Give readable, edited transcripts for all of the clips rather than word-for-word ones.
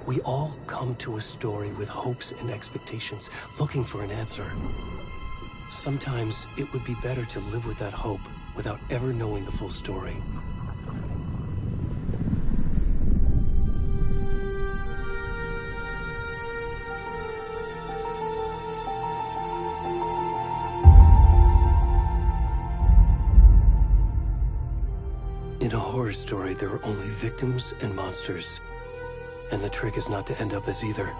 We all come to a story with hopes and expectations, looking for an answer. Sometimes it would be better to live with that hope without ever knowing the full story. In a horror story, there are only victims and monsters. And the trick is not to end up as either.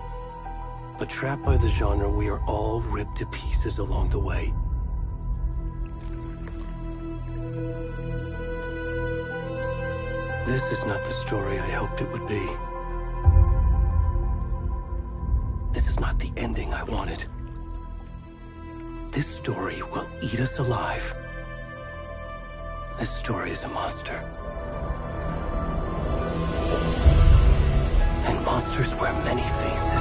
But trapped by the genre, we are all ripped to pieces along the way. This is not the story I hoped it would be. This is not the ending I wanted. This story will eat us alive. This story is a monster. And monsters wear many faces.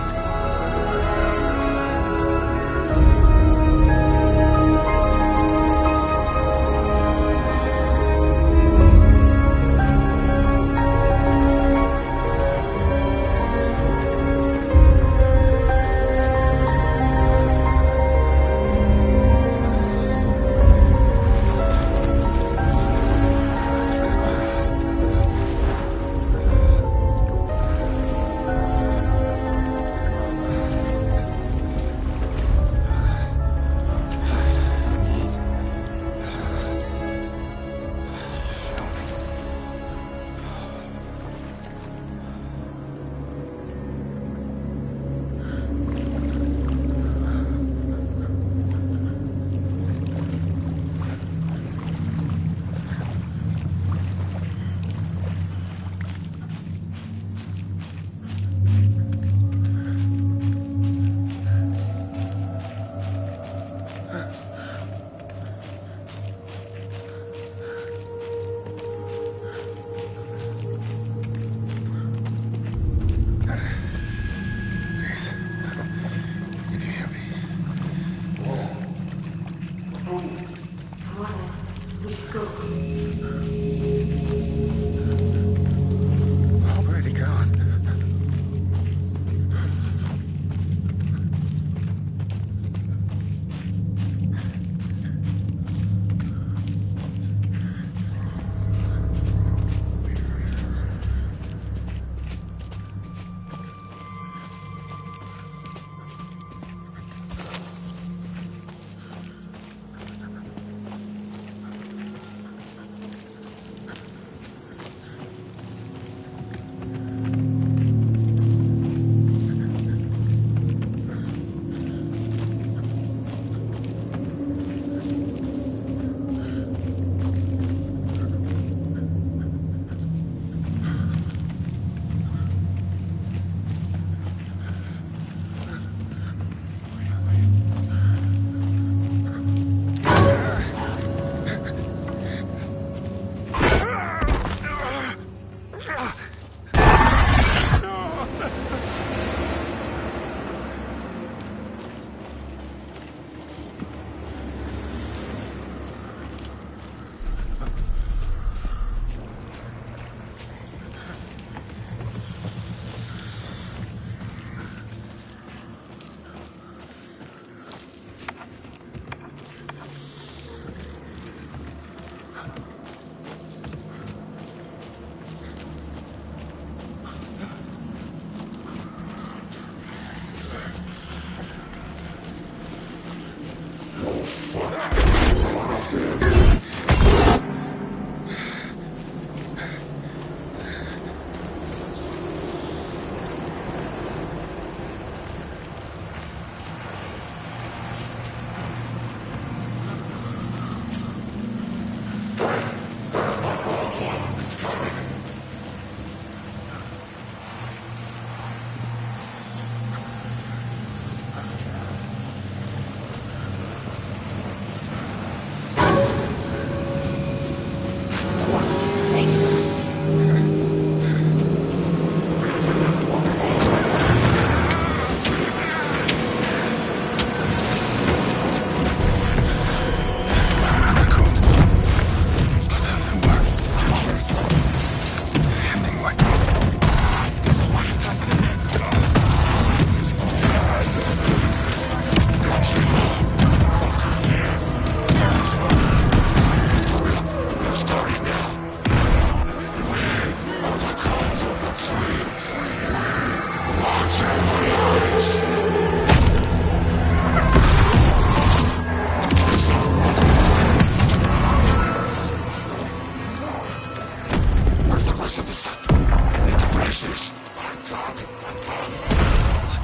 rest of the stuff. I need to finish this. What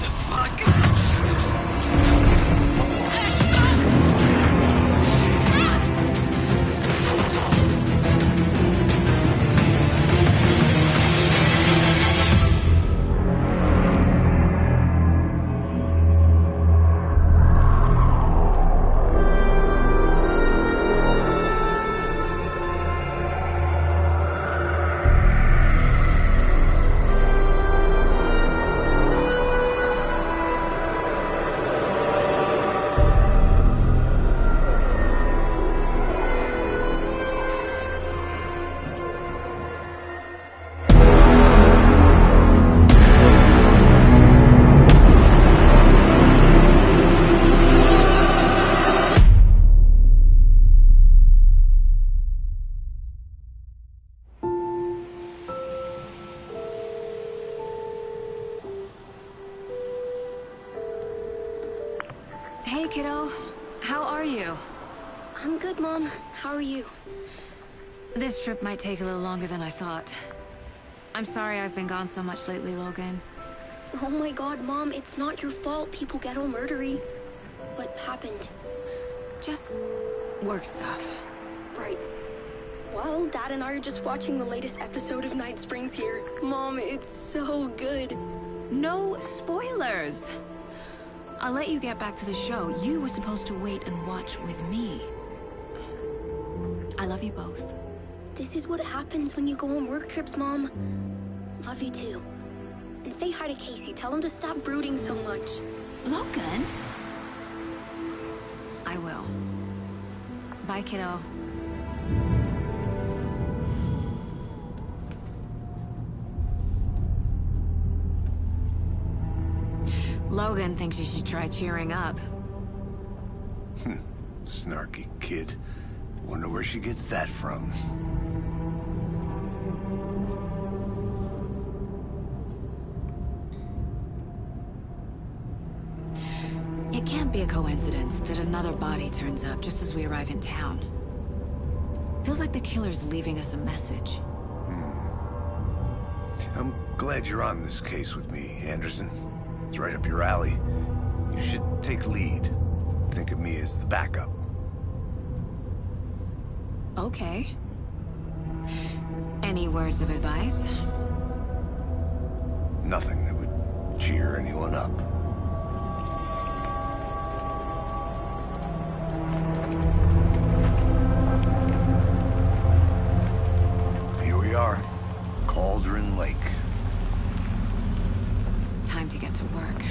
the fuck? Hey, kiddo. How are you? I'm good, Mom. How are you? This trip might take a little longer than I thought. I'm sorry I've been gone so much lately, Logan. Oh my god, Mom, it's not your fault people get all murdery. What happened? Just work stuff. Right. Well, Dad and I are just watching the latest episode of Night Springs here. Mom, it's so good. No spoilers! I'll let you get back to the show. You were supposed to wait and watch with me. I love you both. This is what happens when you go on work trips, Mom. Love you too. And say hi to Casey. Tell him to stop brooding so much. Logan? I will. Bye, kiddo. Logan thinks you should try cheering up. Snarky kid. Wonder where she gets that from. It can't be a coincidence that another body turns up just as we arrive in town. Feels like the killer's leaving us a message. I'm glad you're on this case with me, Anderson. It's right up your alley. You should take lead. Think of me as the backup. Okay. Any words of advice? Nothing that would cheer anyone up. Here we are. Cauldron Lake. Time to get to work.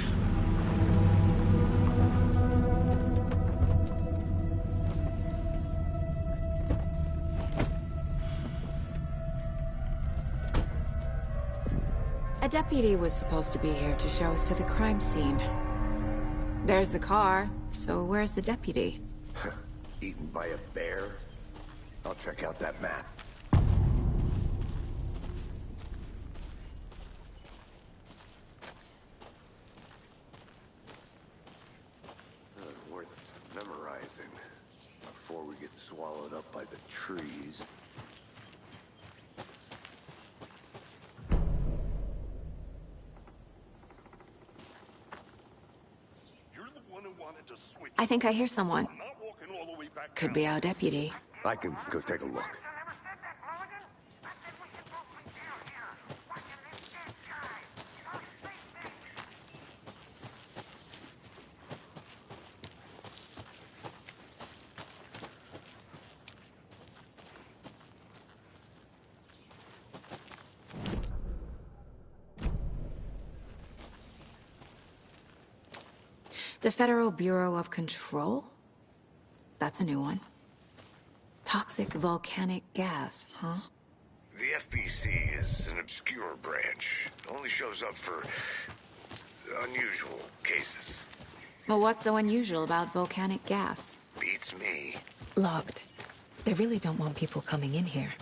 A deputy was supposed to be here to show us to the crime scene. There's the car, so where's the deputy? Eaten by a bear? I'll check out that map. Worth memorizing before we get swallowed up by the trees. I think I hear someone. Could be our deputy. I can go take a look. The Federal Bureau of Control? That's a new one. Toxic volcanic gas, huh? The FBC is an obscure branch. It only shows up for unusual cases. Well, what's so unusual about volcanic gas? Beats me. Logged. They really don't want people coming in here.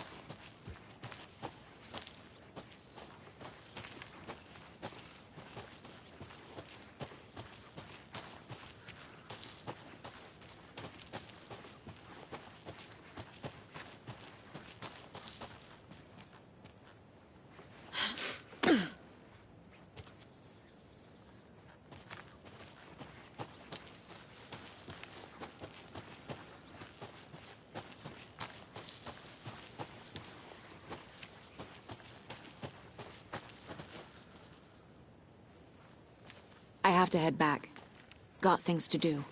have to head back. Got things to do.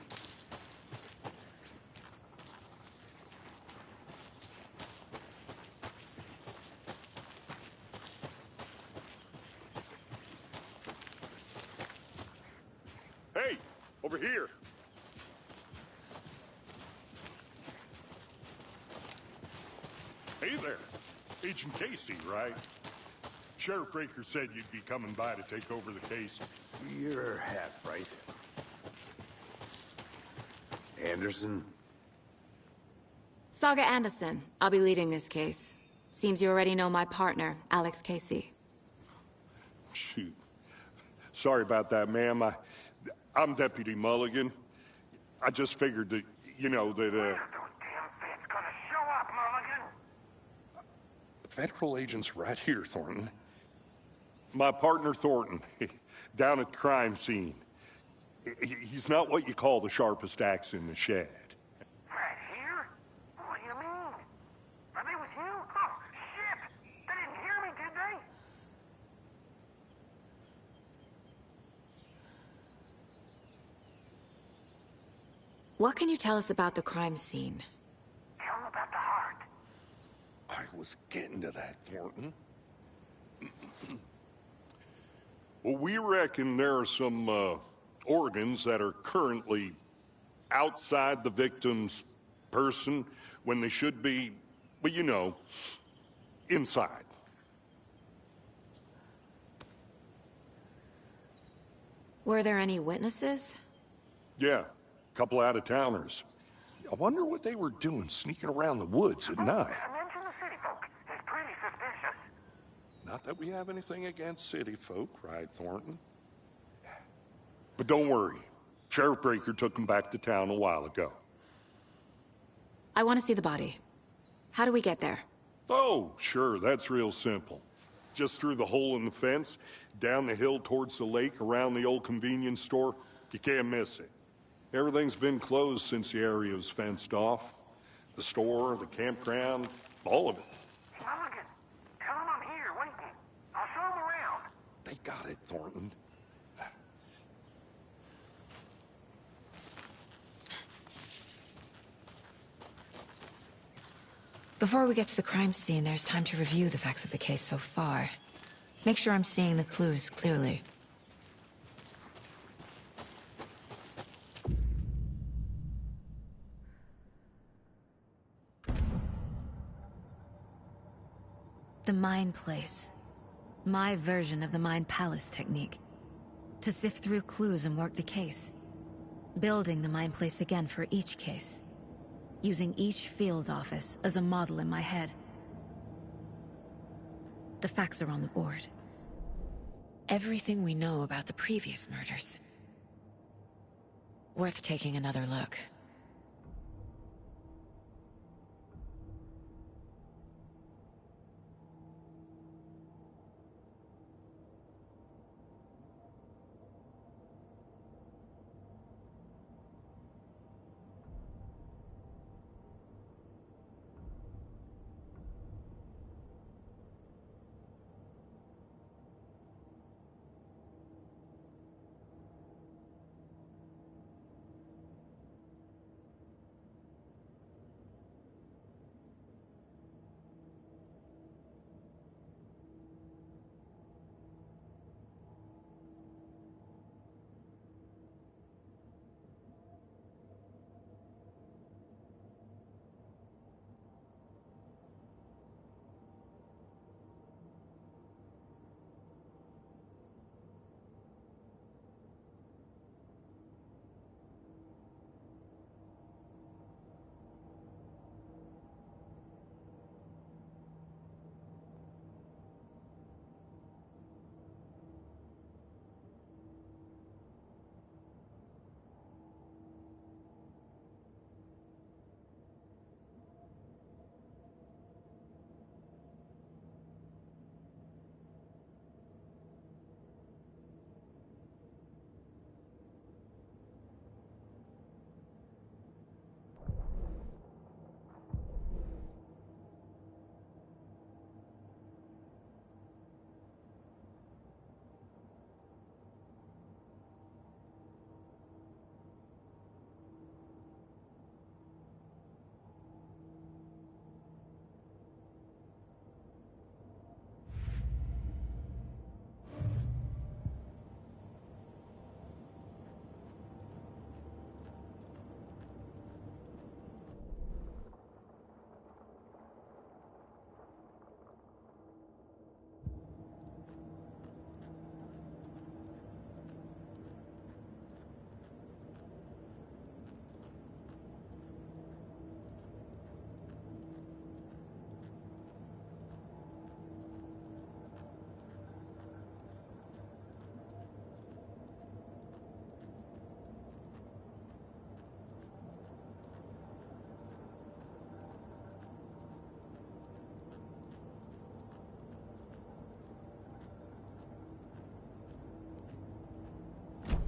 Hey, over here. Hey there. Agent Casey, right? Sheriff Breaker said you'd be coming by to take over the case. You're half right. Anderson? Saga Anderson. I'll be leading this case. Seems you already know my partner, Alex Casey. Shoot. Sorry about that, ma'am. I'm Deputy Mulligan. I just figured that, you know, that, Those damn feds gonna show up, Mulligan. Federal agent's right here, Thornton. My partner, Thornton, down at the crime scene. He's not what you call the sharpest axe in the shed. Right here? What do you mean? Are they with you? Oh, shit! They didn't hear me, did they? What can you tell us about the crime scene? Tell them about the heart. I was getting to that, Thornton. Well, we reckon there are some, organs that are currently outside the victim's person when they should be, well, you know, inside. Were there any witnesses? Yeah, a couple out-of-towners. I wonder what they were doing sneaking around the woods at night. Mention the city folk. It's pretty suspicious. Not that we have anything against city folk, right, Thornton? But don't worry. Sheriff Breaker took them back to town a while ago. I want to see the body. How do we get there? Oh, sure, that's real simple. Just through the hole in the fence, down the hill towards the lake, around the old convenience store. You can't miss it. Everything's been closed since the area was fenced off. The store, the campground, all of it. Mulligan, tell them I'm here waiting. I'll show them around. They got it, Thornton. Before we get to the crime scene, there's time to review the facts of the case so far. Make sure I'm seeing the clues clearly. The Mind Place. My version of the Mind Palace technique. To sift through clues and work the case. Building the Mind Place again for each case. Using each field office as a model in my head. The facts are on the board. Everything we know about the previous murders. Worth taking another look.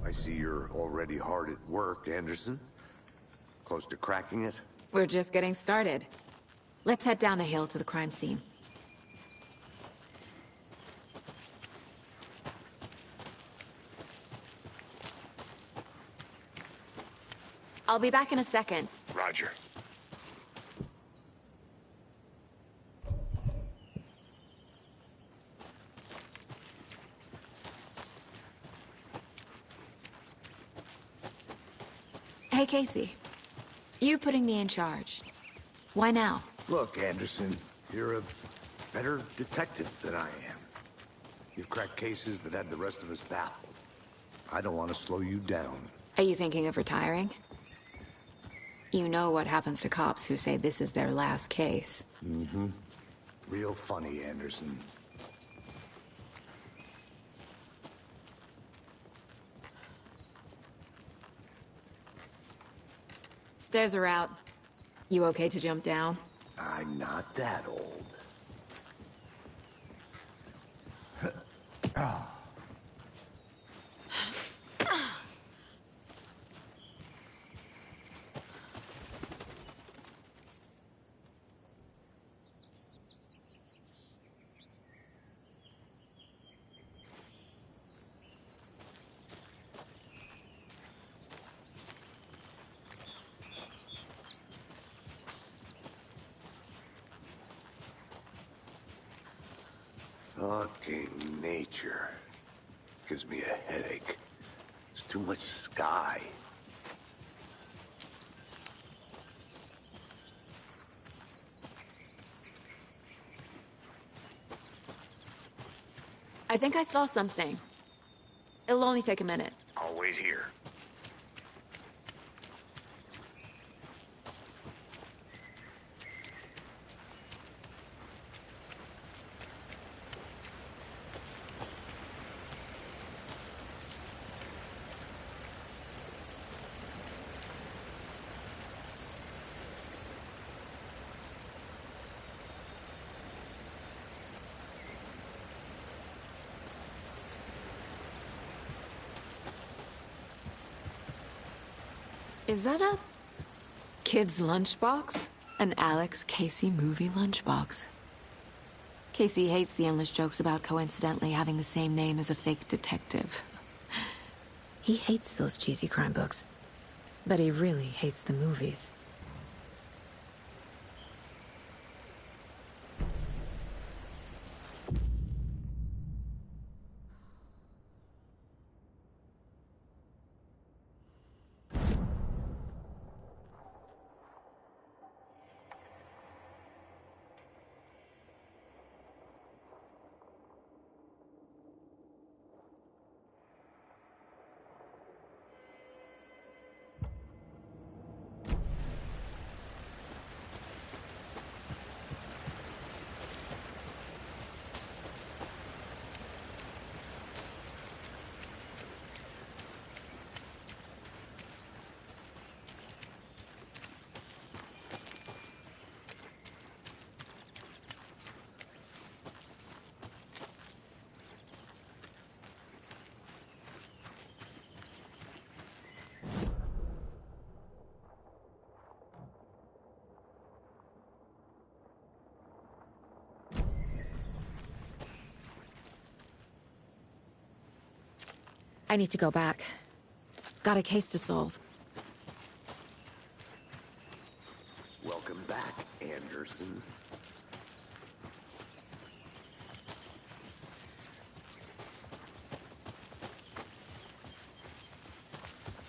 I see you're already hard at work, Anderson. Close to cracking it? We're just getting started. Let's head down the hill to the crime scene. I'll be back in a second. Roger. Hey, Casey. You putting me in charge. Why now? Look, Anderson, you're a better detective than I am. You've cracked cases that had the rest of us baffled. I don't want to slow you down. Are you thinking of retiring? You know what happens to cops who say this is their last case. Mm-hmm. Real funny, Anderson. Stairs are out. You okay to jump down? I'm not that old. Fucking nature. Gives me a headache. There's too much sky. I think I saw something. It'll only take a minute. I'll wait here. Is that a kid's lunchbox? An Alex Casey movie lunchbox. Casey hates the endless jokes about coincidentally having the same name as a fake detective. He hates those cheesy crime books, but he really hates the movies. I need to go back. Got a case to solve. Welcome back, Anderson.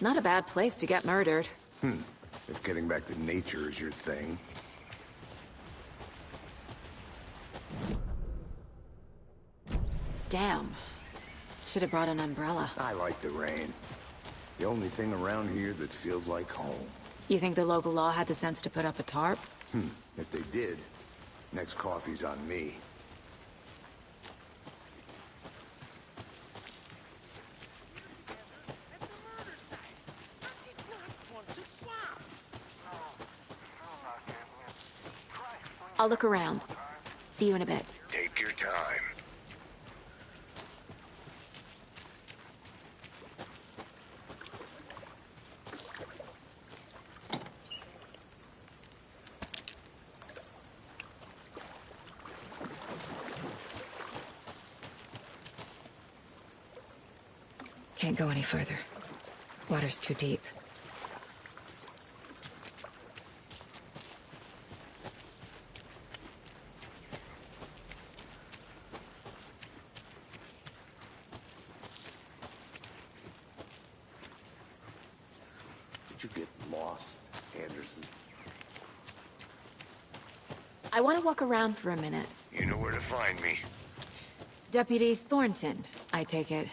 Not a bad place to get murdered. If getting back to nature is your thing. Damn. Should have brought an umbrella. I like the rain. The only thing around here that feels like home. You think the local law had the sense to put up a tarp? If they did, next coffee's on me. I'll look around. See you in a bit. Take your time. Can't go any further. Water's too deep. Did you get lost, Anderson? I want to walk around for a minute. You know where to find me. Deputy Thornton, I take it.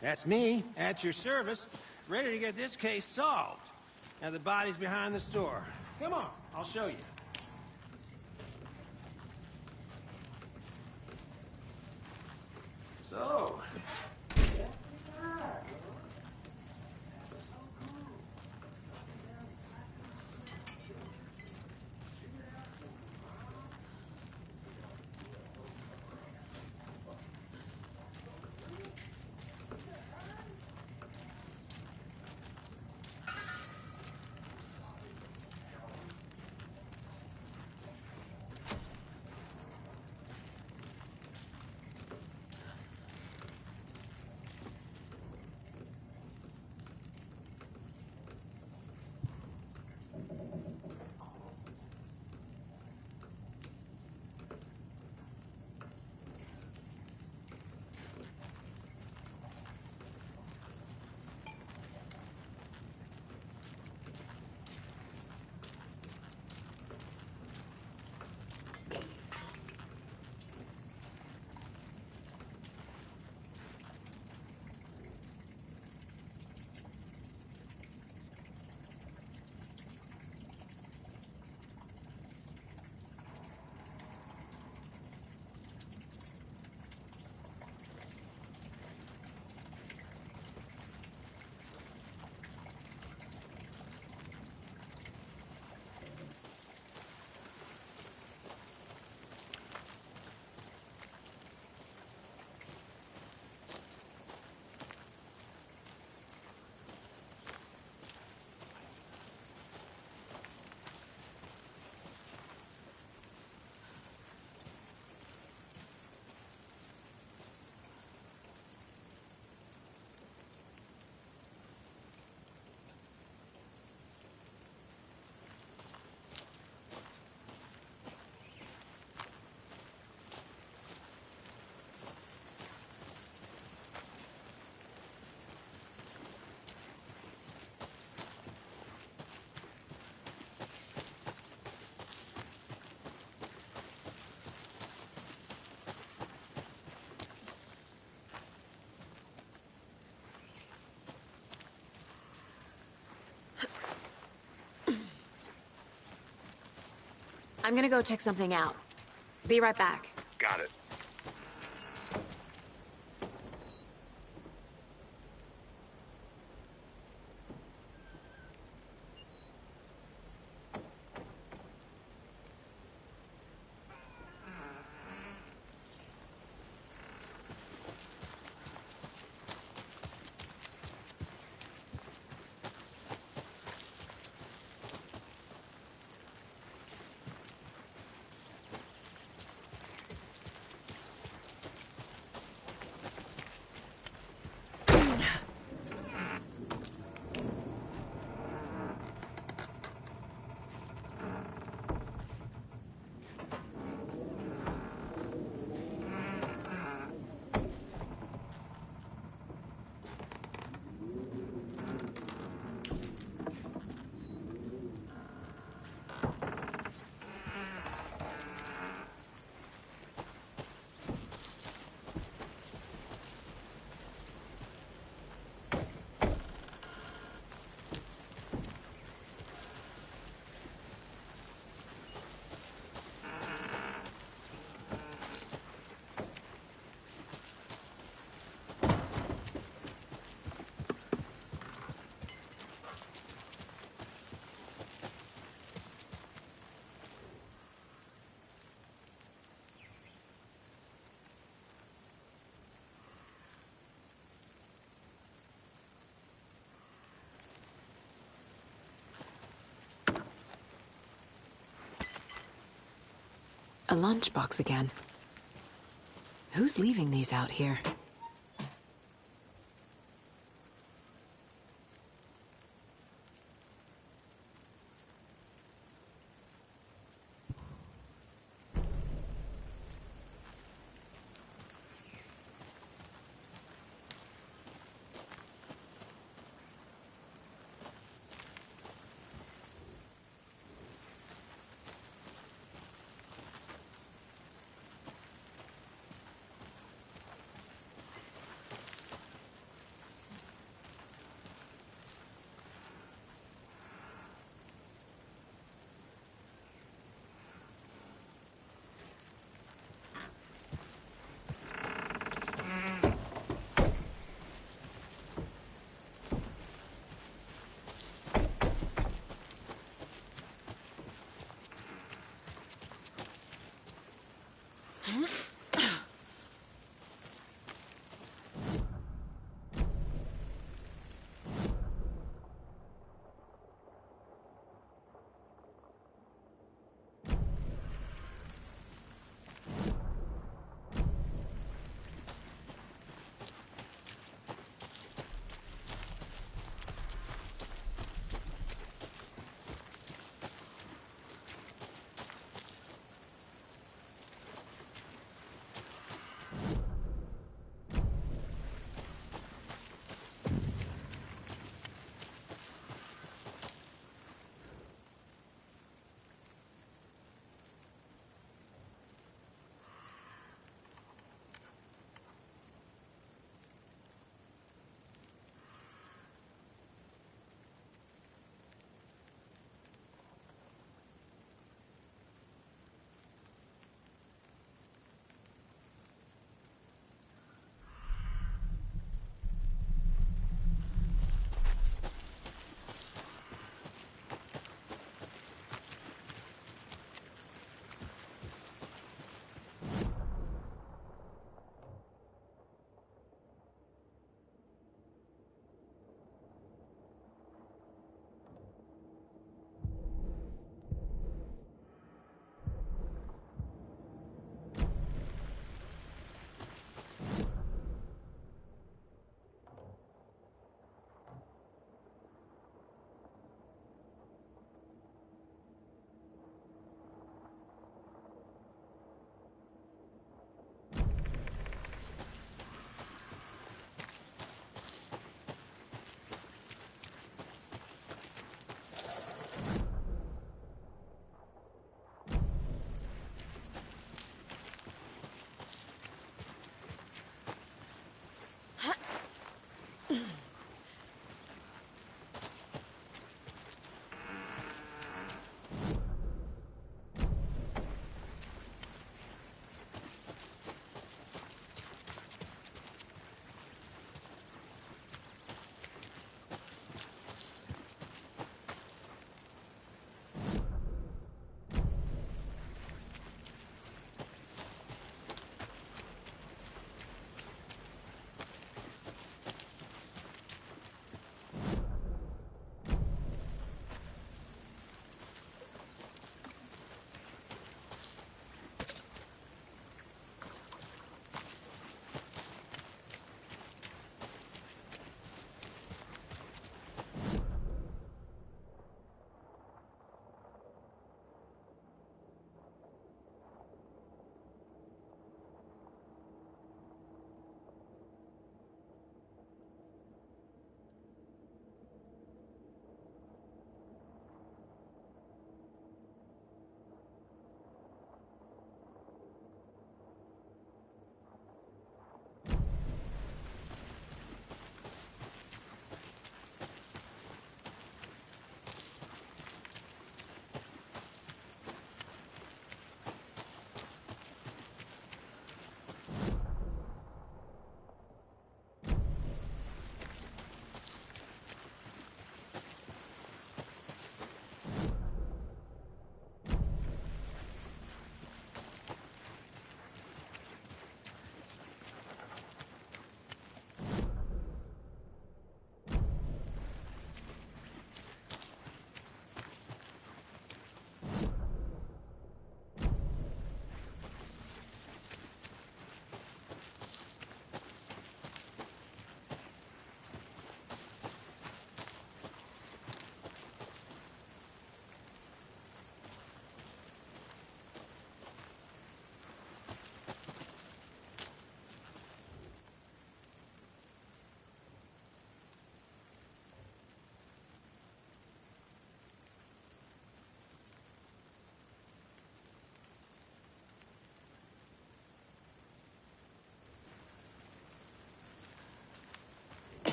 That's me, at your service, ready to get this case solved. Now the body's behind the store. Come on, I'll show you. So... I'm gonna go check something out. Be right back. Got it. A lunchbox again. Who's leaving these out here?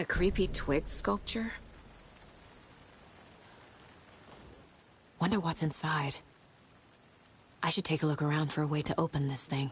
A creepy twig sculpture? Wonder what's inside. I should take a look around for a way to open this thing.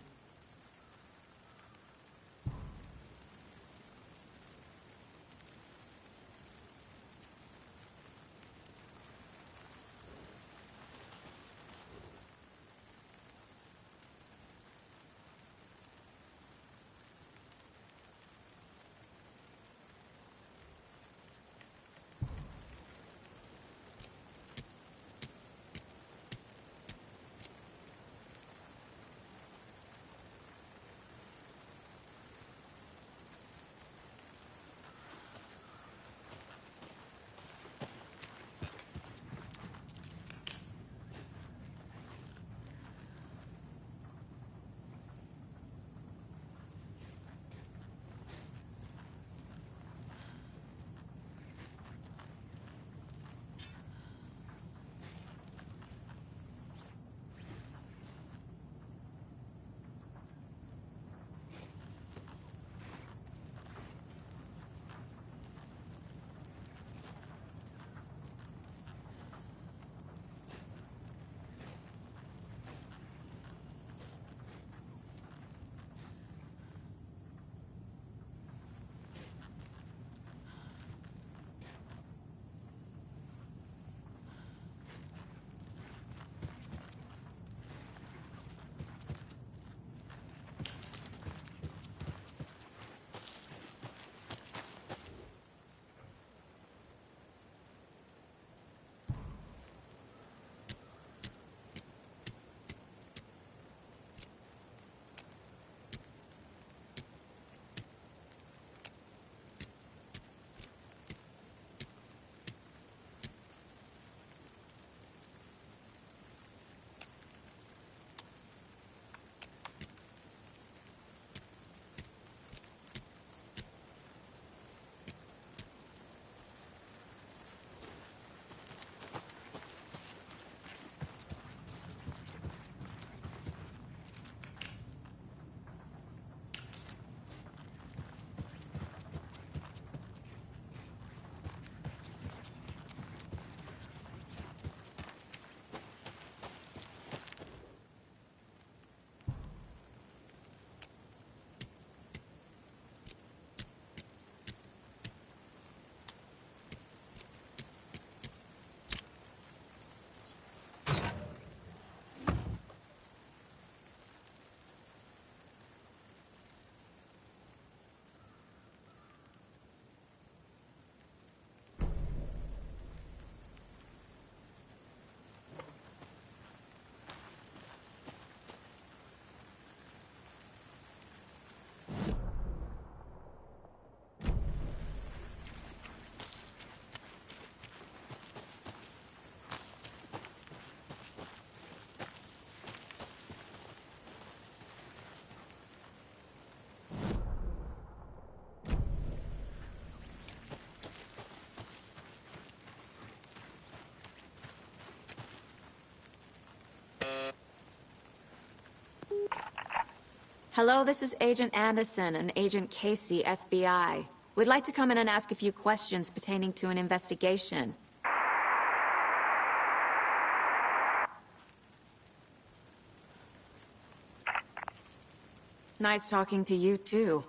Hello, this is Agent Anderson and Agent Casey, FBI. We'd like to come in and ask a few questions pertaining to an investigation. Nice talking to you, too.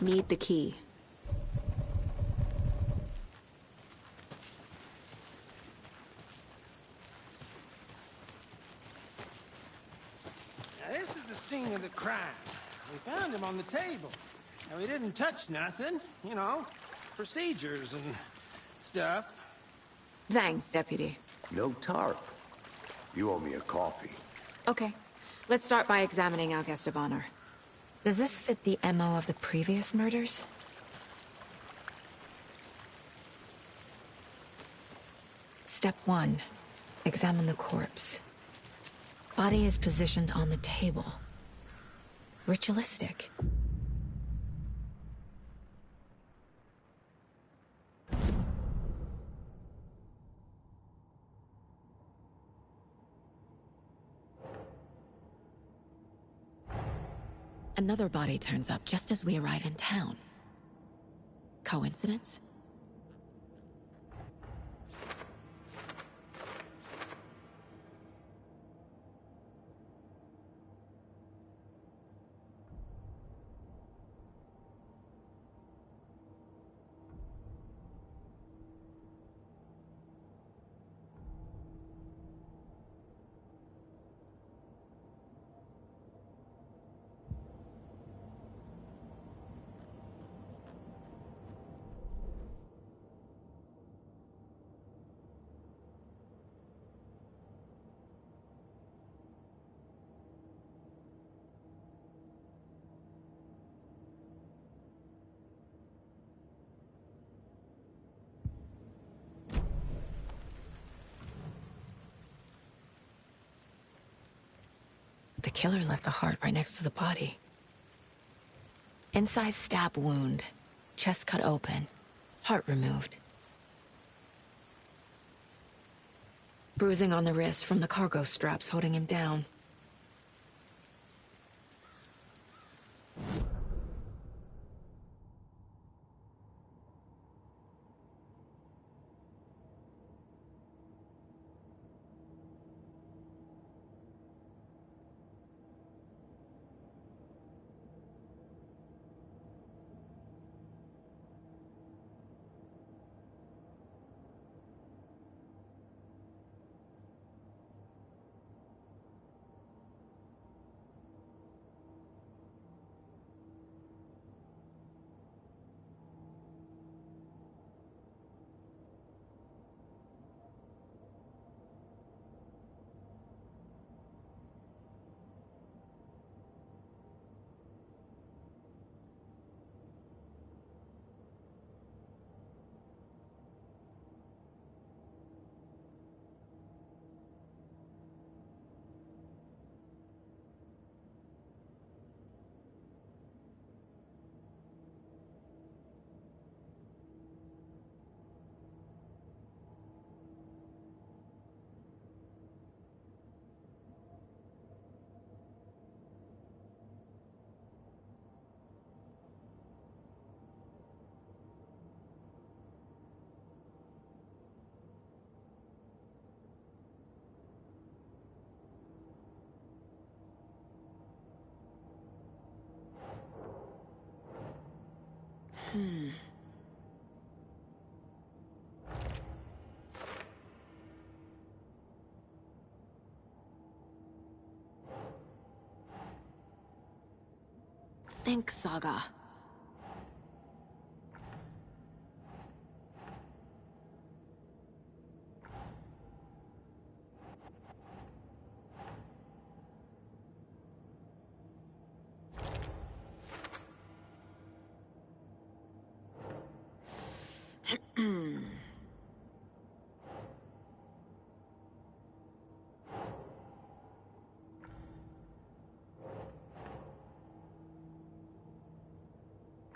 Need the key. Now, this is the scene of the crime. We found him on the table. And we didn't touch nothing, you know, procedures and stuff. Thanks, Deputy. No tarp. You owe me a coffee. Okay. Let's start by examining our guest of honor. Does this fit the MO of the previous murders? Step 1. Examine the corpse. Body is positioned on the table. Ritualistic. Another body turns up just as we arrive in town. Coincidence? The killer left the heart right next to the body. Incised stab wound, chest cut open, heart removed. Bruising on the wrist from the cargo straps holding him down. Think, Saga.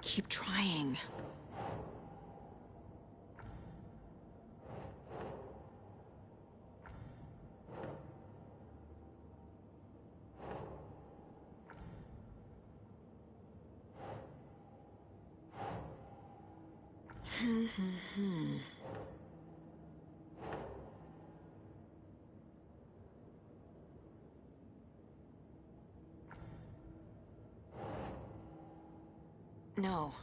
Keep trying. No.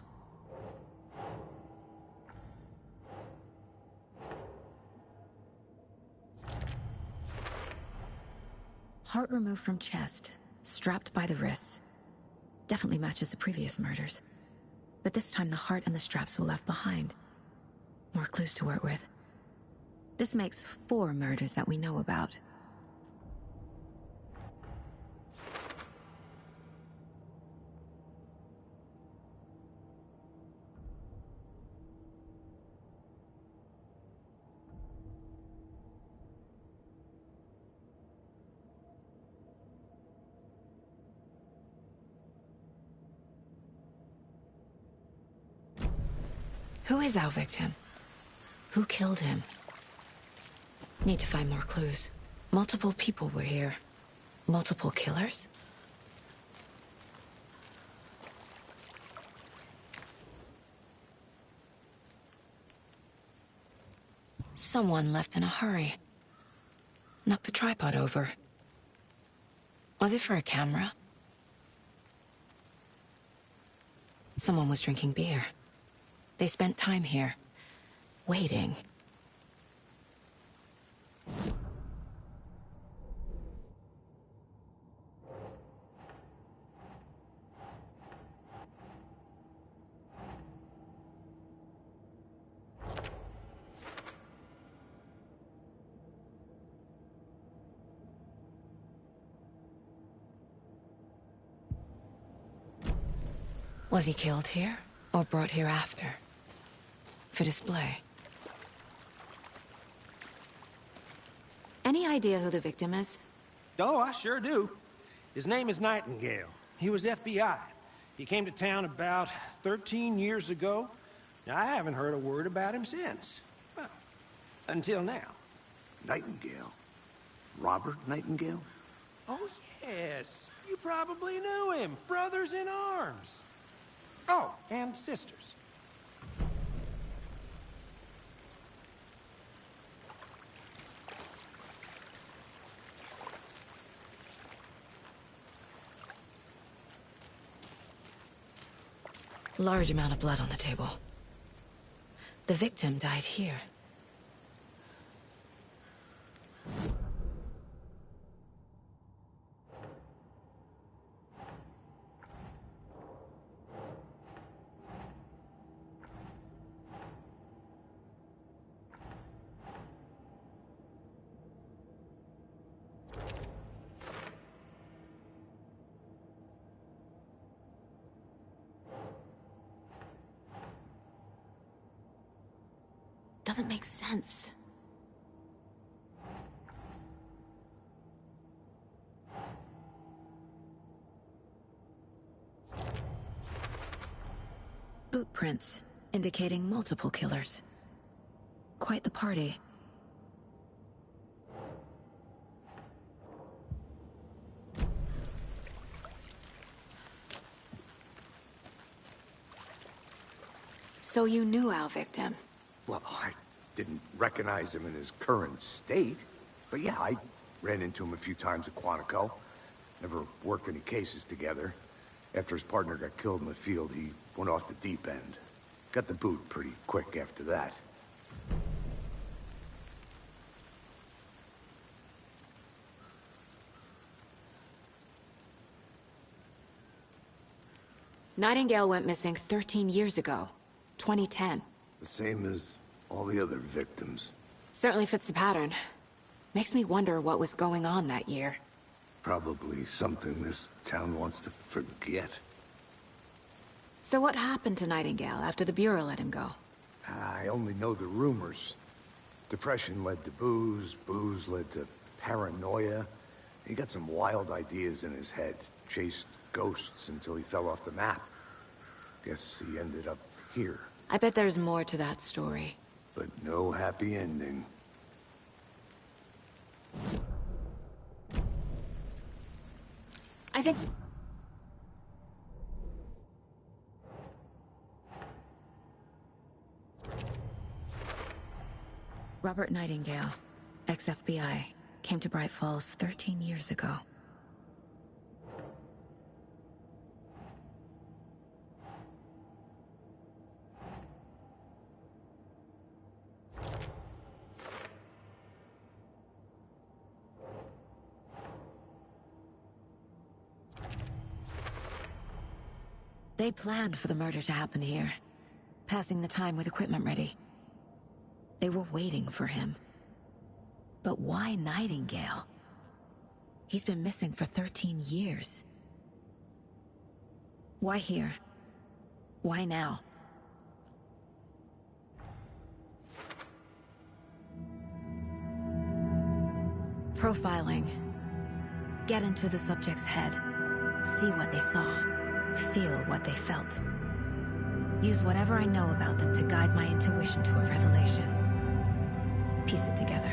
Heart removed from chest, strapped by the wrists. Definitely matches the previous murders. But this time the heart and the straps were left behind. More clues to work with. This makes 4 murders that we know about. Who is our victim? Who killed him? Need to find more clues. Multiple people were here. Multiple killers? Someone left in a hurry. Knocked the tripod over. Was it for a camera? Someone was drinking beer. They spent time here, waiting. Was he killed here, or brought here after? For display. Any idea who the victim is? Oh, I sure do. His name is Nightingale. He was FBI. He came to town about 13 years ago. Now, I haven't heard a word about him since. Well, until now. Nightingale? Robert Nightingale? Oh, yes. You probably knew him. Brothers in arms. Oh, and sisters. Large amount of blood on the table. The victim died here. Doesn't make sense. Boot prints, indicating multiple killers. Quite the party. So you knew our victim? Well, I didn't recognize him in his current state. But yeah, I ran into him a few times at Quantico. Never worked any cases together. After his partner got killed in the field, he went off the deep end. Got the boot pretty quick after that. Nightingale went missing 13 years ago, 2010. The same as all the other victims. Certainly fits the pattern. Makes me wonder what was going on that year. Probably something this town wants to forget. So what happened to Nightingale after the Bureau let him go? I only know the rumors. Depression led to booze, booze led to paranoia. He got some wild ideas in his head, chased ghosts until he fell off the map. Guess he ended up here. I bet there's more to that story. But no happy ending. I think... Robert Nightingale, ex-FBI, came to Bright Falls 13 years ago. They planned for the murder to happen here, passing the time with equipment ready. They were waiting for him. But why Nightingale? He's been missing for 13 years. Why here? Why now? Profiling. Get into the subject's head. See what they saw. Feel what they felt. Use whatever I know about them to guide my intuition to a revelation. Piece it together.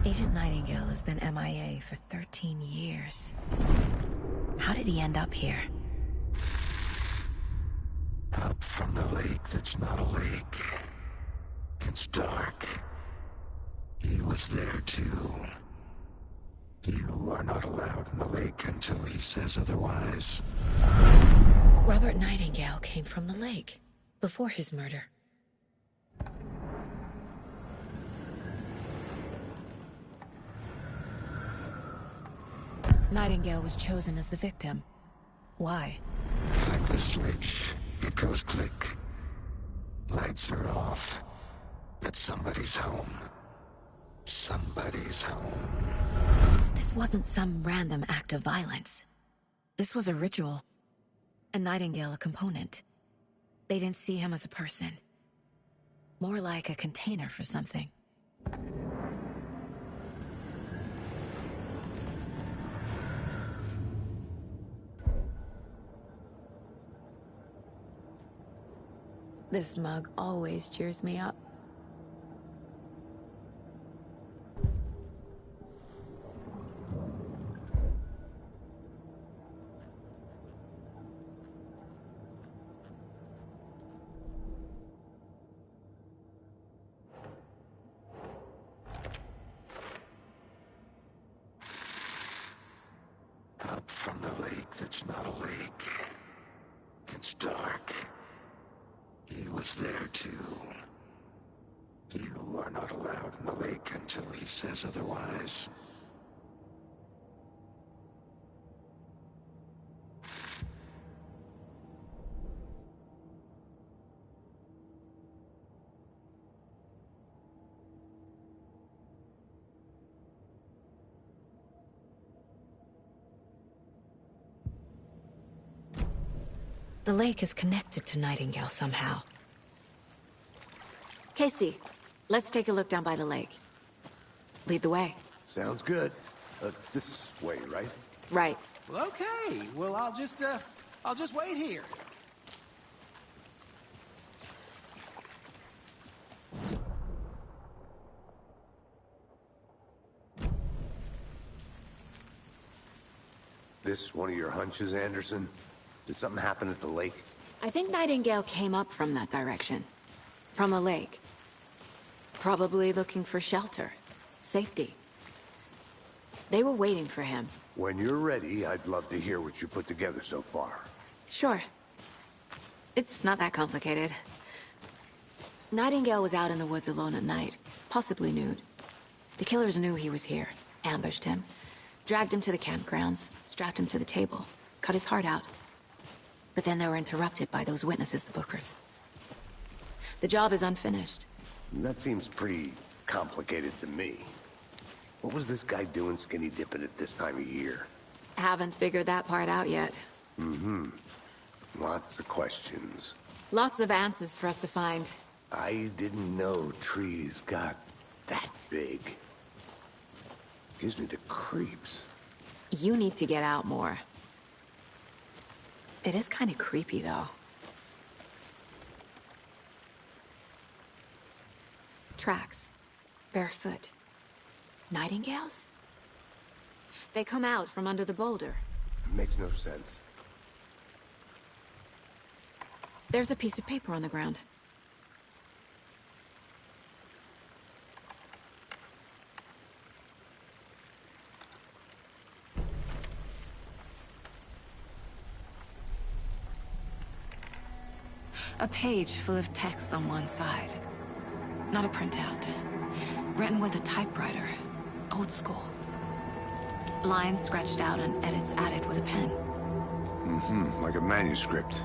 Agent Nightingale has been MIA for 13 years. How did he end up here? Up from the lake that's not a lake. It's dark. He was there too. You are not allowed in the lake until he says otherwise. Robert Nightingale came from the lake, before his murder. Nightingale was chosen as the victim. Why? Flip the switch. It goes click. Lights are off. But somebody's home. Somebody's home. This wasn't some random act of violence. This was a ritual. And Nightingale a component. They didn't see him as a person. More like a container for something. This mug always cheers me up. Up from the lake that's not a lake. It's dark. He was there too. You are not allowed in the lake until he says otherwise. The lake is connected to Nightingale somehow. Casey, let's take a look down by the lake. Lead the way. Sounds good. This way, right? Right. Well, okay. Well, I'll just wait here. This one of your hunches, Anderson? Did something happen at the lake? I think Nightingale came up from that direction. From the lake. Probably looking for shelter. Safety. They were waiting for him. When you're ready, I'd love to hear what you put together so far. Sure. It's not that complicated. Nightingale was out in the woods alone at night, possibly nude. The killers knew he was here, ambushed him, dragged him to the campgrounds, strapped him to the table, cut his heart out. But then they were interrupted by those witnesses, the Bookers. The job is unfinished. That seems pretty complicated to me. What was this guy doing skinny dipping at this time of year? Haven't figured that part out yet. Mm-hmm. Lots of questions. Lots of answers for us to find. I didn't know trees got that big. Gives me the creeps. You need to get out more. It is kind of creepy, though. Tracks. Barefoot. Nightingales? They come out from under the boulder. Makes no sense. There's a piece of paper on the ground. A page full of text on one side. Not a printout. Written with a typewriter. Old school. Lines scratched out and edits added with a pen. Mm-hmm, like a manuscript.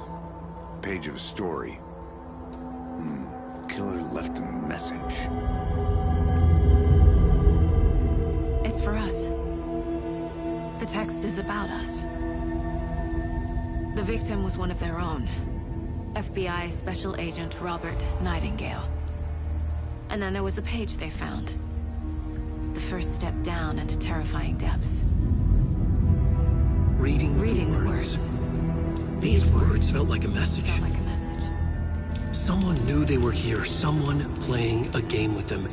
Page of a story. Killer left a message. It's for us. The text is about us. The victim was one of their own. FBI Special Agent Robert Nightingale. And then there was the page they found. The first step down into terrifying depths. Reading the words. These words felt like a message. Felt like a message. Someone knew they were here, someone playing a game with them.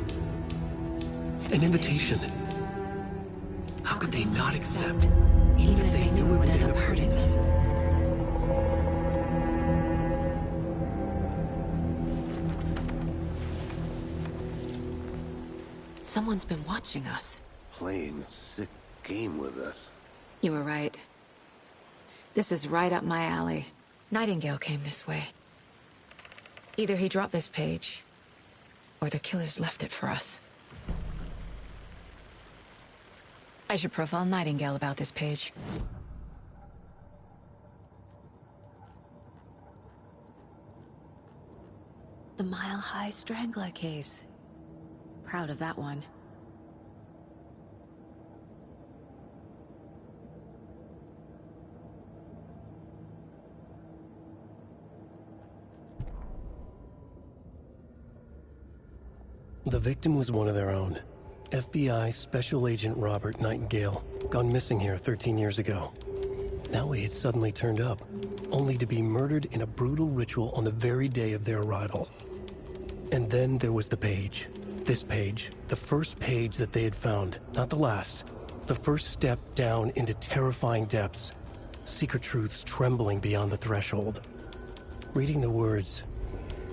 An invitation. How could they not accept? Even if they knew it would end up hurting them. Someone's been watching us. Playing a sick game with us. You were right. This is right up my alley. Nightingale came this way. Either he dropped this page, or the killers left it for us. I should profile Nightingale about this page. The Mile High Strangler case. Proud of that one. The victim was one of their own. FBI Special Agent Robert Nightingale, gone missing here 13 years ago. Now he had suddenly turned up, only to be murdered in a brutal ritual on the very day of their arrival. And then there was the page. This page, the first page that they had found, not the last. The first step down into terrifying depths. Secret truths trembling beyond the threshold. Reading the words,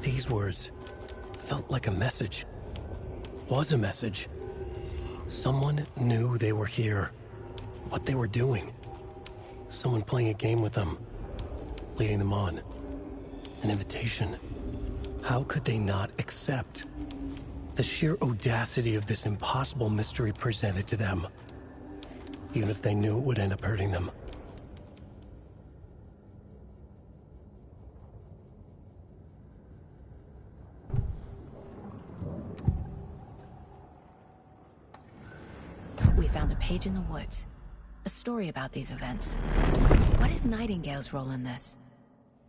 these words, felt like a message. Was a message. Someone knew they were here. What they were doing. Someone playing a game with them. Leading them on. An invitation. How could they not accept? The sheer audacity of this impossible mystery presented to them. Even if they knew it would end up hurting them. We found a page in the woods. A story about these events. What is Nightingale's role in this?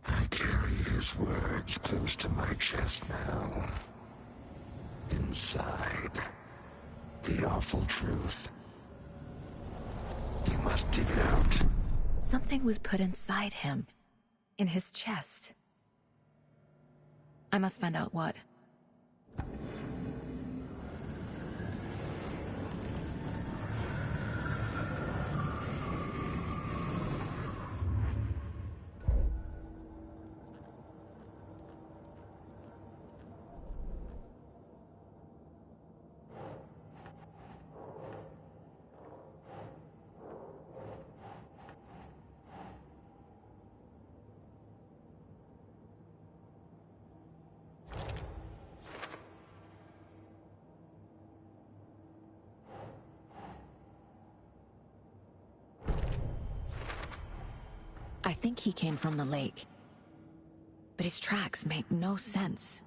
I carry his words close to my chest now. Inside, the awful truth. You must dig it out. Something was put inside him. In his chest. I must find out what. I think he came from the lake. But his tracks make no sense.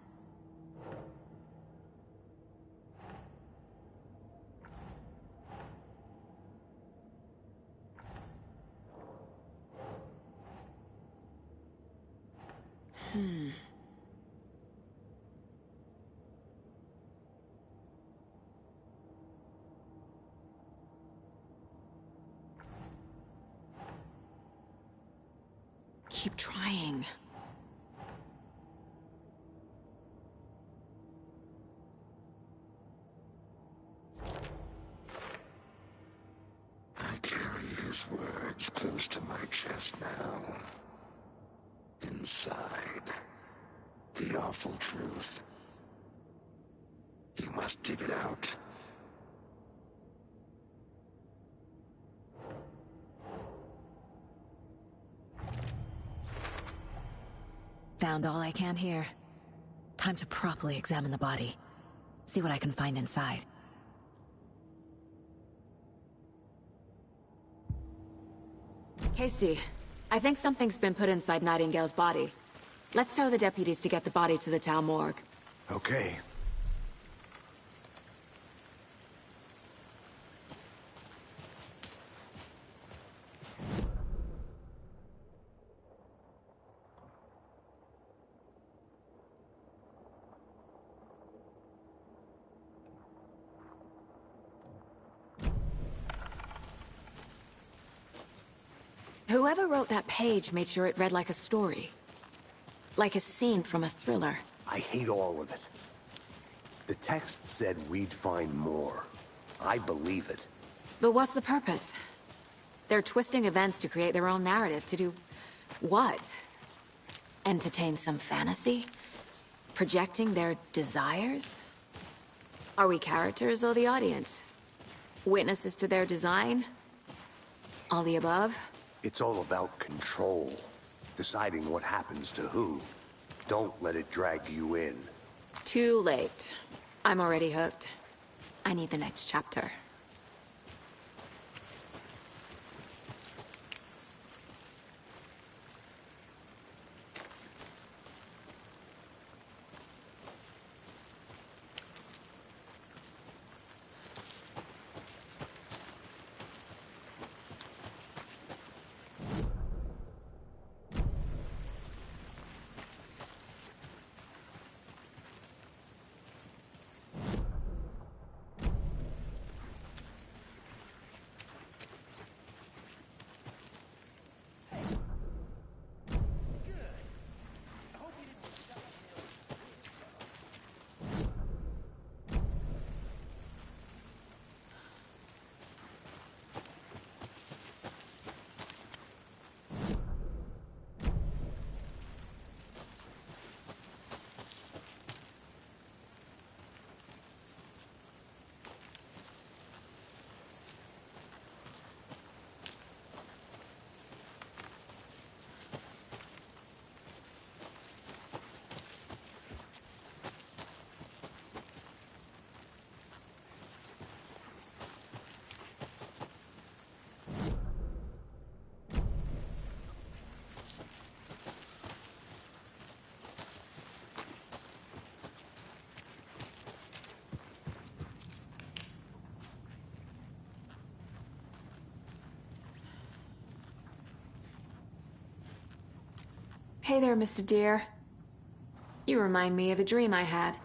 Keep trying. I carry his words close to my chest now. Inside, the awful truth. You must dig it out. Found all I can here. Time to properly examine the body. See what I can find inside. Casey, I think something's been put inside Nightingale's body. Let's tell the deputies to get the body to the town morgue. Okay. Whoever wrote that page made sure it read like a story. Like a scene from a thriller. I hate all of it. The text said we'd find more. I believe it. But what's the purpose? They're twisting events to create their own narrative to do what? Entertain some fantasy? Projecting their desires? Are we characters or the audience? Witnesses to their design? All the above? It's all about control. Deciding what happens to who. Don't let it drag you in. Too late. I'm already hooked. I need the next chapter. Hey there, Mr. Deer. You remind me of a dream I had.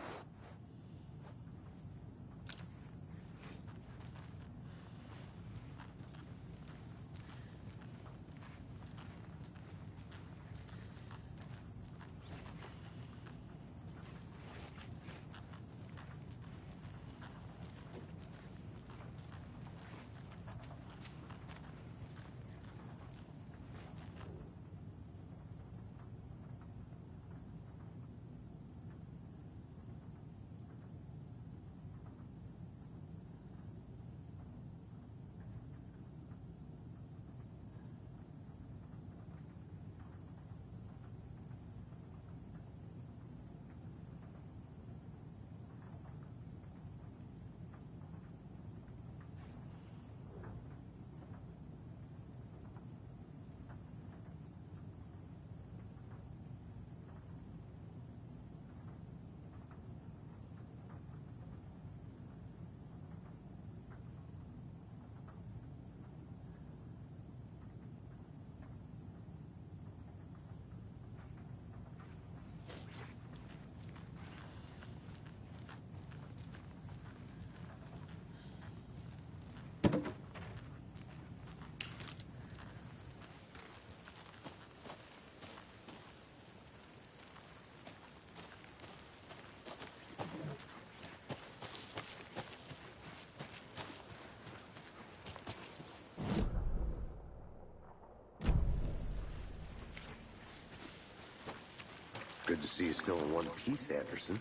Good to see you still in one piece, Anderson.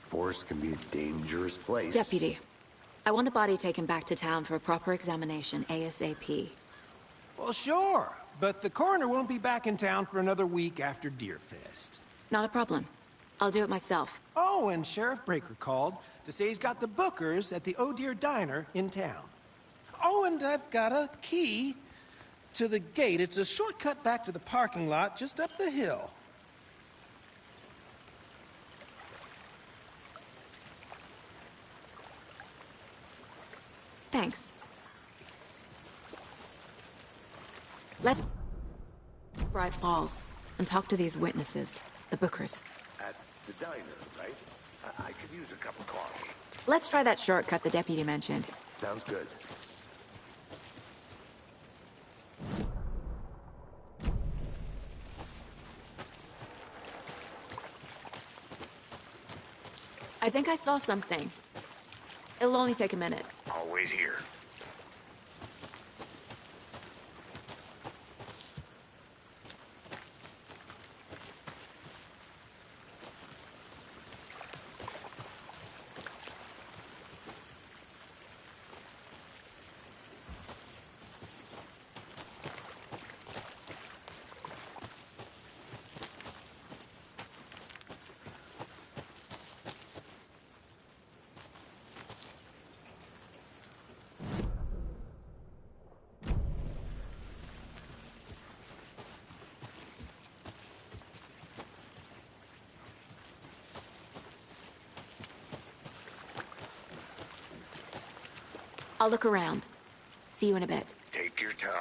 Forest can be a dangerous place. Deputy, I want the body taken back to town for a proper examination, ASAP. Well, sure, but the coroner won't be back in town for another week after Deerfest. Not a problem. I'll do it myself. Oh, and Sheriff Breaker called to say he's got the Bookers at the Oh Deer Diner in town. Oh, and I've got a key to the gate. It's a shortcut back to the parking lot just up the hill. Thanks. Let's Bright Falls and talk to these witnesses, the Bookers. At the diner, right? I could use a cup of coffee. Let's try that shortcut the deputy mentioned. Sounds good. I think I saw something. It'll only take a minute. All I'll wait here. I'll look around. See you in a bit. Take your time.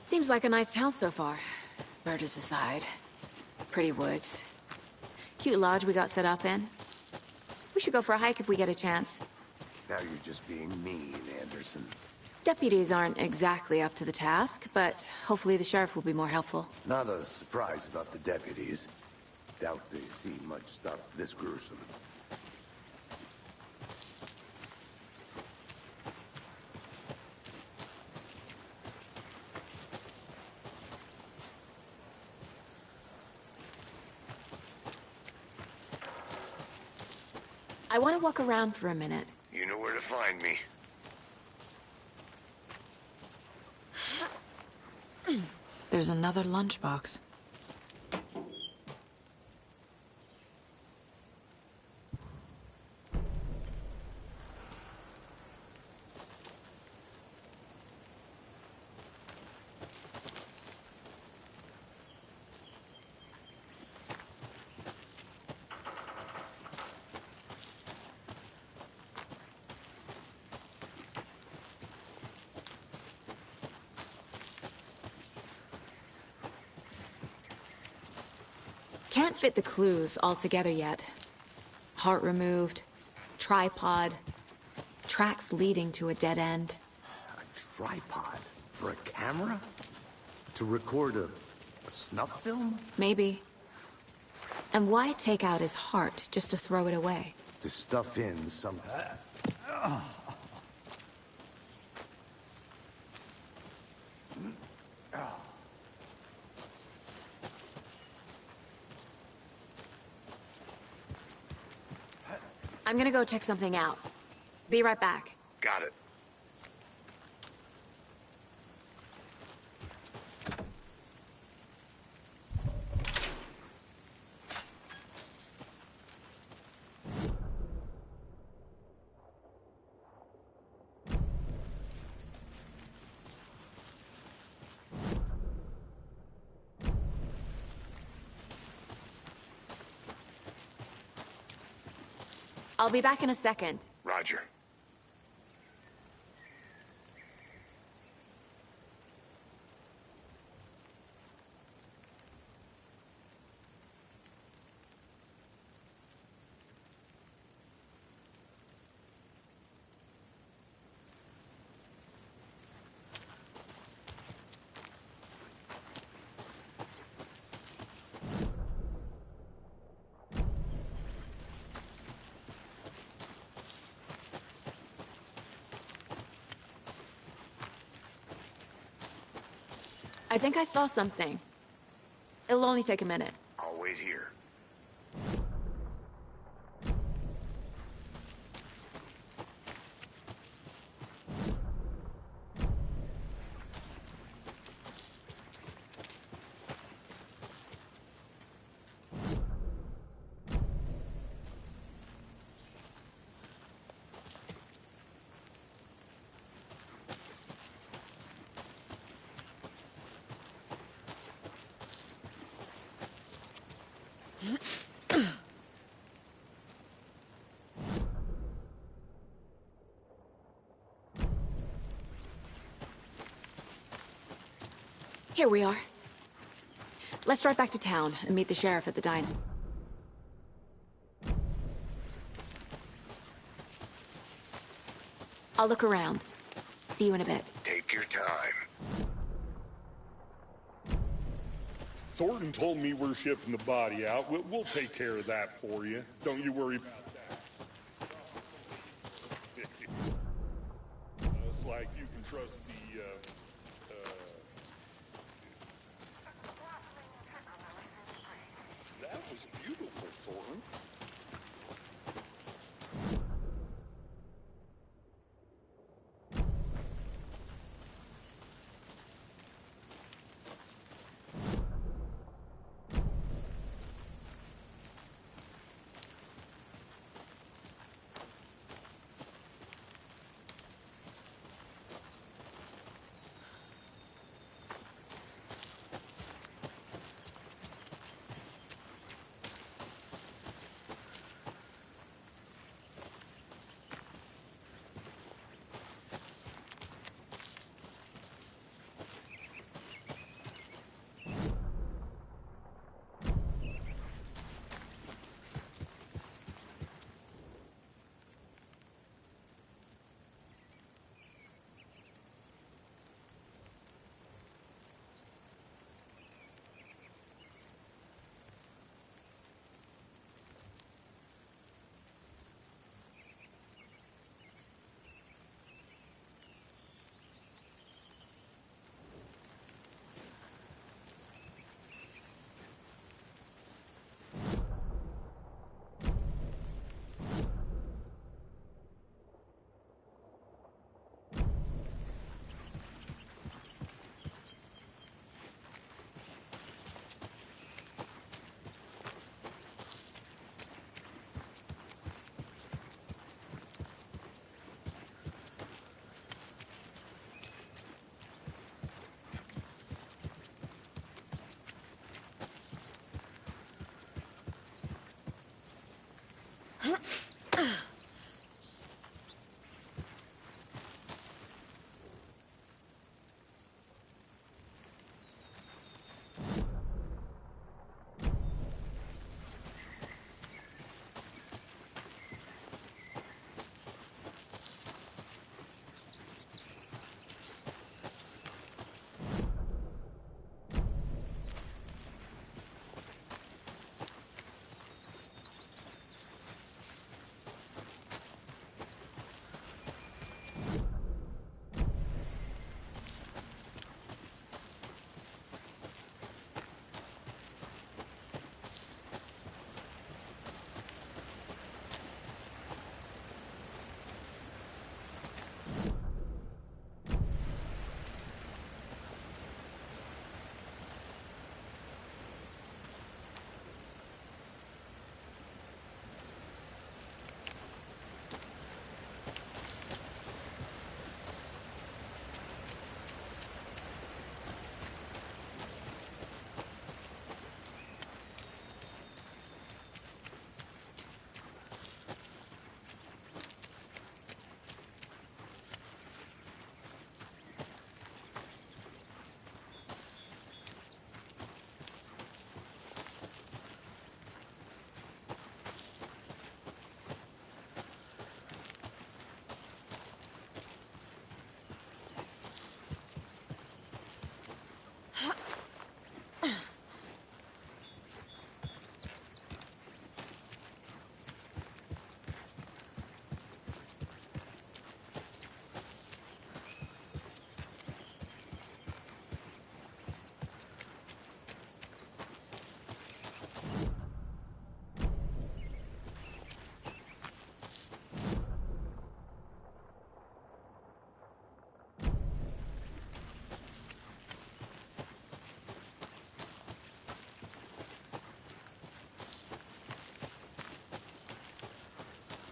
Seems like a nice town so far. Murders aside. Pretty woods. Cute lodge we got set up in. We should go for a hike if we get a chance. Now you're just being mean, Anderson. Deputies aren't exactly up to the task, but hopefully the sheriff will be more helpful. Not a surprise about the deputies. Doubt they see much stuff this gruesome. I want to walk around for a minute. You know where to find me. There's another lunchbox. Can't fit the clues all together yet. Heart removed, tripod, tracks leading to a dead end. A tripod? For a camera? To record a snuff film? Maybe. And why take out his heart just to throw it away? To stuff in some... I'm gonna go check something out. Be right back. Got it. I'll be back in a second. Roger. I think I saw something. It'll only take a minute. I'll wait here. Here we are. Let's drive back to town and meet the sheriff at the diner. I'll look around. See you in a bit. Take your time. Thornton told me we're shipping the body out. We'll take care of that for you. Don't you worry about that. It's like you can trust the, That was beautiful, Thornton.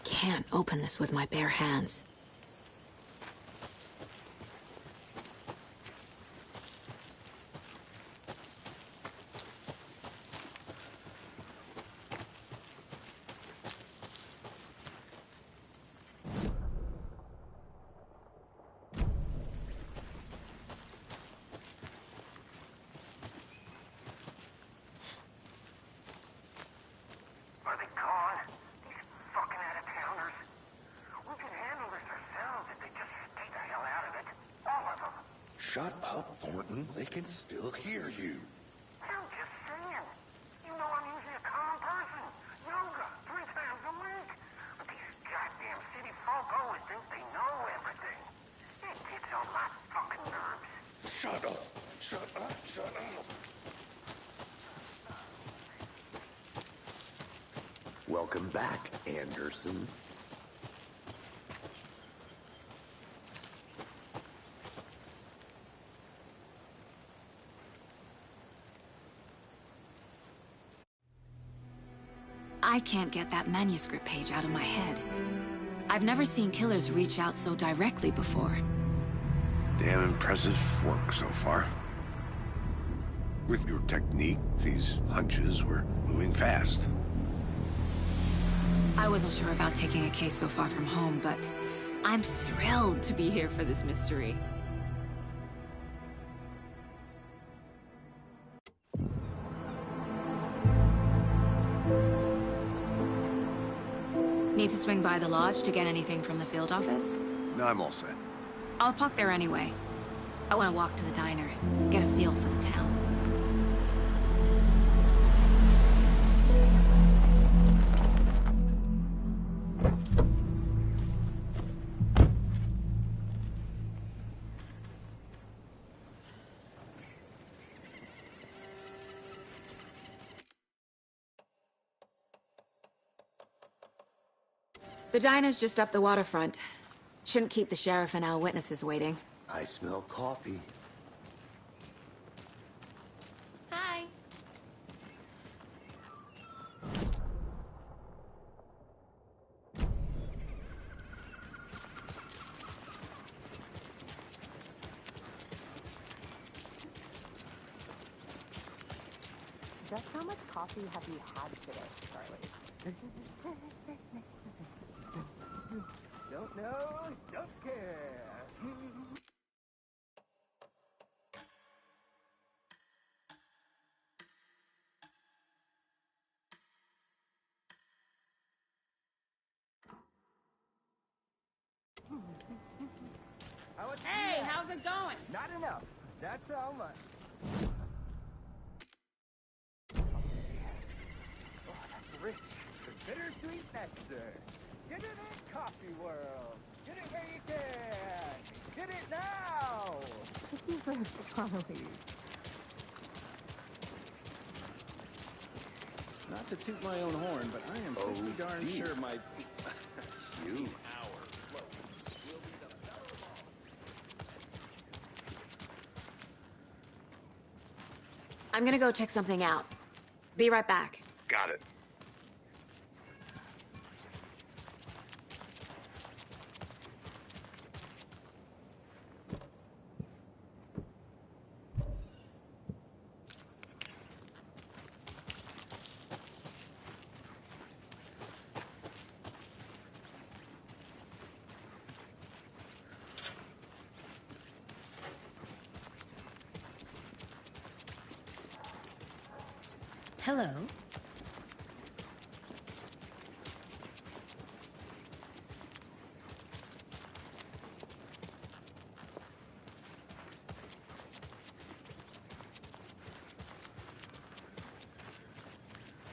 Can't open this with my bare hands. Shut up, Thornton. They can still hear you. I'm just saying. You know I'm usually a calm person. Yoga 3 times a week. But these goddamn city folk always think they know everything. It gets on my fucking nerves. Shut up. Shut up. Shut up. Welcome back, Anderson. I can't get that manuscript page out of my head. I've never seen killers reach out so directly before. Damn impressive work so far. With your technique, these hunches were moving fast. I wasn't sure about taking a case so far from home, but I'm thrilled to be here for this mystery. Need to swing by the lodge to get anything from the field office? No, I'm all set. I'll park there anyway. I want to walk to the diner, get a feel for the town. The diner's just up the waterfront. Shouldn't keep the sheriff and our witnesses waiting. I smell coffee. Hi. Just how much coffee have you had today, Charlie? Don't know, don't care. Hey, how's it going? Not enough. That's how much. Oh, that's rich. The bittersweet nectar. Get it in Coffee World. Get it where you can. Get it now. Jesus, Charlie. Not to toot my own horn, but I am pretty darn sure my... You. I'm gonna go check something out. Be right back. Got it. Hello.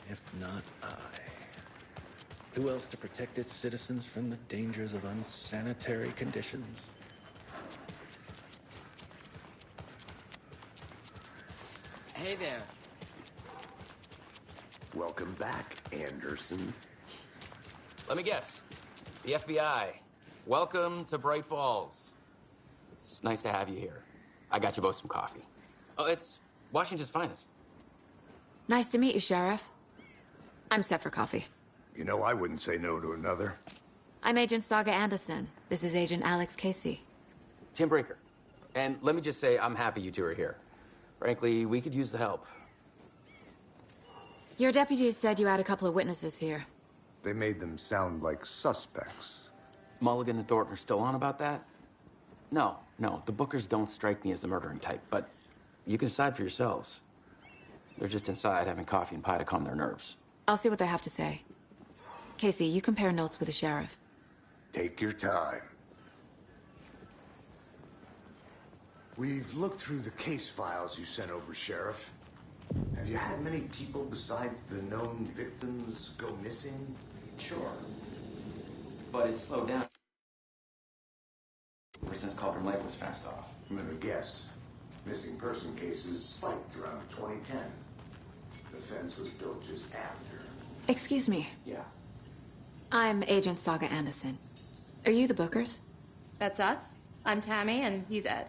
If not I. Who else to protect its citizens from the dangers of unsanitary conditions? Hey there. Welcome back, Anderson. Let me guess. The FBI. Welcome to Bright Falls. It's nice to have you here. I got you both some coffee. Oh, it's Washington's finest. Nice to meet you, Sheriff. I'm set for coffee. You know, I wouldn't say no to another. I'm Agent Saga Anderson. This is Agent Alex Casey. Tim Breaker. And let me just say, I'm happy you two are here. Frankly, we could use the help. Your deputies said you had a couple of witnesses here. They made them sound like suspects. Mulligan and Thornton are still on about that? No, the Bookers don't strike me as the murdering type, but you can decide for yourselves. They're just inside having coffee and pie to calm their nerves. I'll see what they have to say. Casey, you compare notes with the sheriff. Take your time. We've looked through the case files you sent over, Sheriff. Have you had many people besides the known victims go missing? Sure. But it's slowed down ever since Cauldron Lake was fenced off. Let me guess. Missing person cases spiked around 2010. The fence was built just after. Excuse me. Yeah. I'm Agent Saga Anderson. Are you the Bookers? That's us. I'm Tammy, and he's Ed.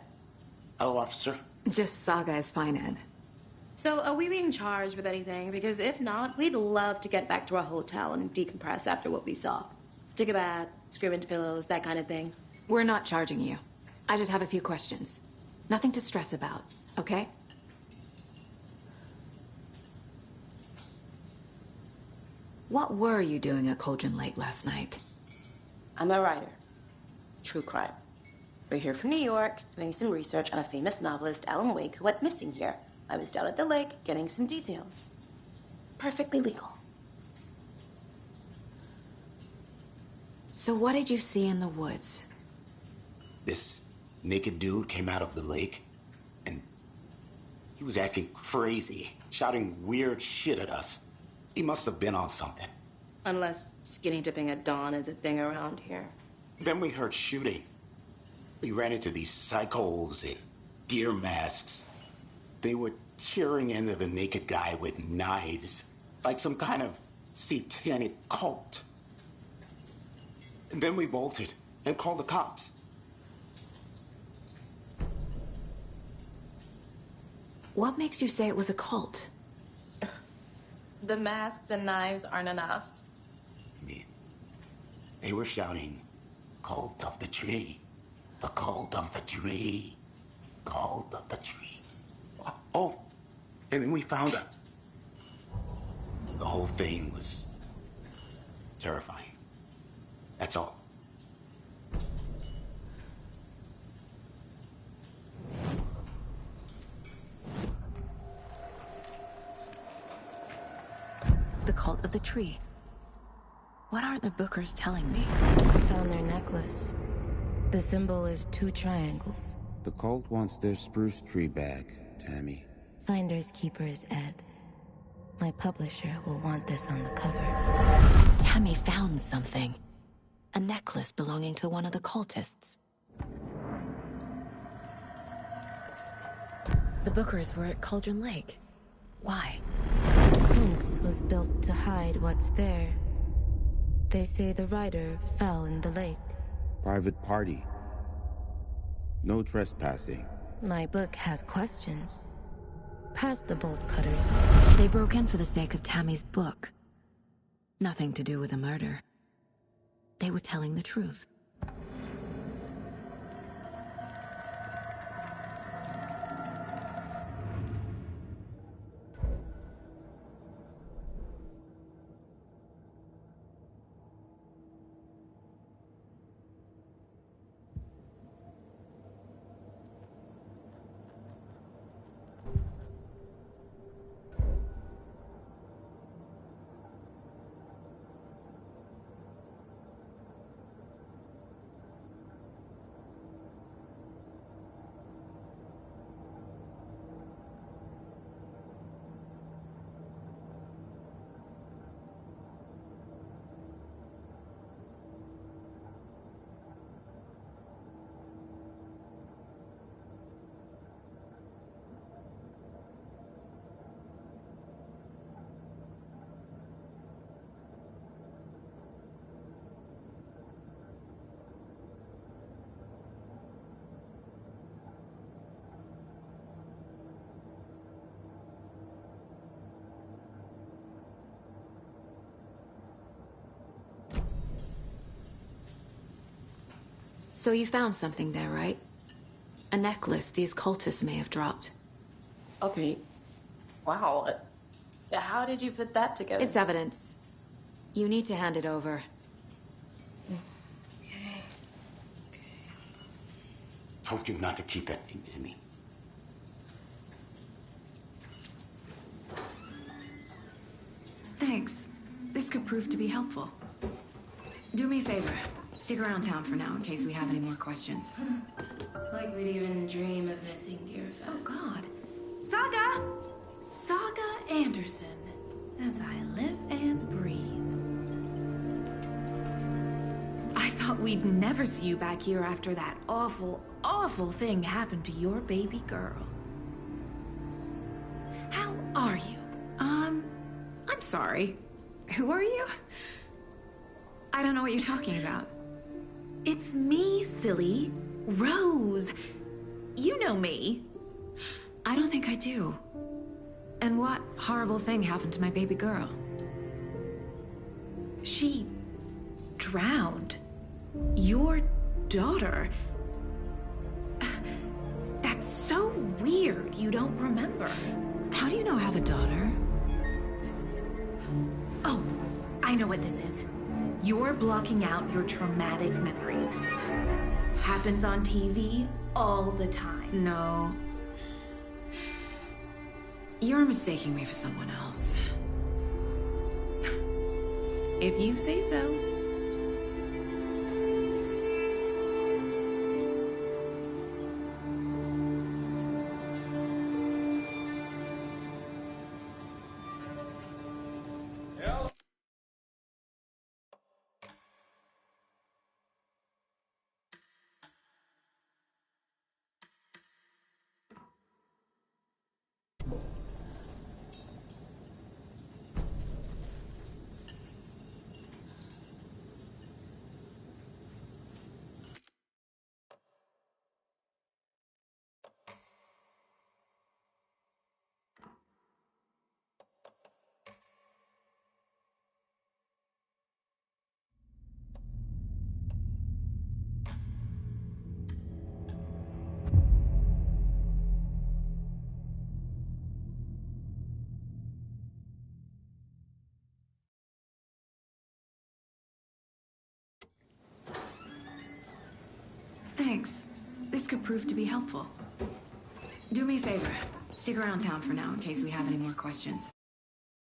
Hello, officer. Just Saga is fine, Ed. So, are we being charged with anything? Because if not, we'd love to get back to our hotel and decompress after what we saw. Take a bath, scream into pillows, that kind of thing. We're not charging you. I just have a few questions. Nothing to stress about, okay? What were you doing at Cauldron Lake last night? I'm a writer. True crime. We're here from New York, doing some research on a famous novelist, Alan Wake, who went missing here. I was down at the lake, getting some details. Perfectly legal. So what did you see in the woods? This naked dude came out of the lake, and he was acting crazy, shouting weird shit at us. He must have been on something. Unless skinny dipping at dawn is a thing around here. Then we heard shooting. We ran into these psychos in deer masks. They were tearing into the naked guy with knives, like some kind of satanic cult. And then we bolted and called the cops. What makes you say it was a cult? The masks and knives aren't enough. They were shouting, "Cult of the tree, the cult of the tree, cult of the tree." Oh, and then we found out. The whole thing was terrifying. That's all. The cult of the tree. What are the Bookers telling me? I found their necklace. The symbol is 2 triangles. The cult wants their spruce tree back, Tammy. Finders keepers, Ed. My publisher will want this on the cover. Tammy found something. A necklace belonging to one of the cultists. The Bookers were at Cauldron Lake. Why? The fence was built to hide what's there. They say the rider fell in the lake. Private party. No trespassing. My book has questions. Past the bolt cutters. They broke in for the sake of Tammy's book. Nothing to do with a murder. They were telling the truth. So you found something there, right? A necklace these cultists may have dropped. Okay. Wow. How did you put that together? It's evidence. You need to hand it over. Okay. Told you not to keep that thing to me. Thanks. This could prove to be helpful. Do me a favor. Stick around town for now in case we have any more questions. like we'd even dream of missing Deerfest. Oh, God. Saga! Saga Anderson. As I live and breathe. I thought we'd never see you back here after that awful, awful thing happened to your baby girl. How are you? I'm sorry. Who are you? I don't know what you're talking about. It's me, silly. Rose. You know me. I don't think I do. And what horrible thing happened to my baby girl? She drowned. Your daughter. That's so weird you don't remember. How do you know I have a daughter? Oh, I know what this is. You're blocking out your traumatic memories. Happens on TV all the time. No. You're mistaking me for someone else. If you say so. Thanks. This could prove to be helpful. Do me a favor. Stick around town for now in case we have any more questions.